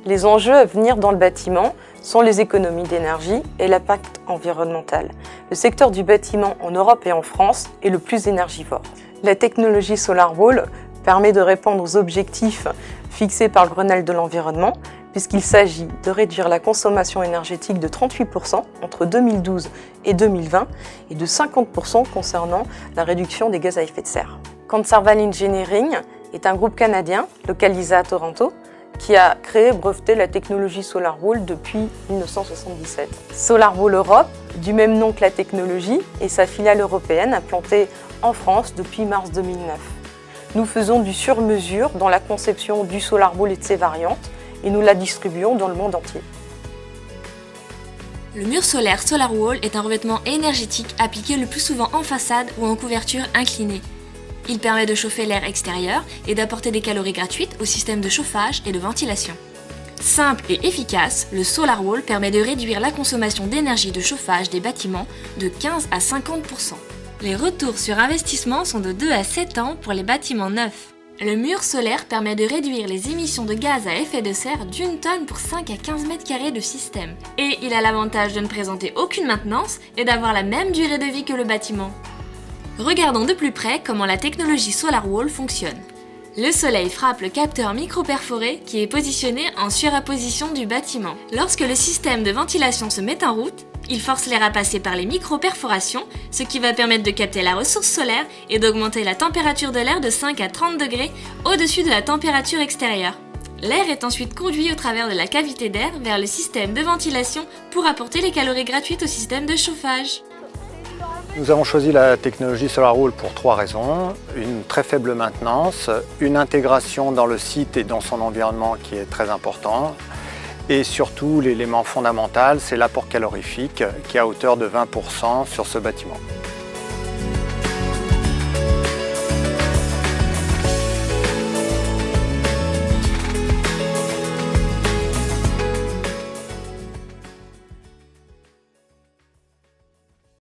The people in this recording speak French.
Les enjeux à venir dans le bâtiment sont les économies d'énergie et l'impact environnemental. Le secteur du bâtiment en Europe et en France est le plus énergivore. La technologie SolarWall permet de répondre aux objectifs fixés par le Grenelle de l'environnement, puisqu'il s'agit de réduire la consommation énergétique de 38% entre 2012 et 2020 et de 50% concernant la réduction des gaz à effet de serre. Conserval Engineering est un groupe canadien localisé à Toronto qui a créé et breveté la technologie SolarWall depuis 1977. SolarWall Europe, du même nom que la technologie, est sa filiale européenne implantée en France depuis mars 2009. Nous faisons du sur-mesure dans la conception du SolarWall et de ses variantes et nous la distribuons dans le monde entier. Le mur solaire SolarWall est un revêtement énergétique appliqué le plus souvent en façade ou en couverture inclinée. Il permet de chauffer l'air extérieur et d'apporter des calories gratuites au système de chauffage et de ventilation. Simple et efficace, le SolarWall permet de réduire la consommation d'énergie de chauffage des bâtiments de 15 à 50%. Les retours sur investissement sont de 2 à 7 ans pour les bâtiments neufs. Le mur solaire permet de réduire les émissions de gaz à effet de serre d'1 tonne pour 5 à 15 mètres carrés de système. Et il a l'avantage de ne présenter aucune maintenance et d'avoir la même durée de vie que le bâtiment. Regardons de plus près comment la technologie SolarWall fonctionne. Le soleil frappe le capteur micro-perforé qui est positionné en surapposition du bâtiment. Lorsque le système de ventilation se met en route, il force l'air à passer par les micro-perforations, ce qui va permettre de capter la ressource solaire et d'augmenter la température de l'air de 5 à 30 degrés au-dessus de la température extérieure. L'air est ensuite conduit au travers de la cavité d'air vers le système de ventilation pour apporter les calories gratuites au système de chauffage. Nous avons choisi la technologie SolarWall pour 3 raisons. Une très faible maintenance, une intégration dans le site et dans son environnement qui est très important. Et surtout, l'élément fondamental, c'est l'apport calorifique qui est à hauteur de 20% sur ce bâtiment.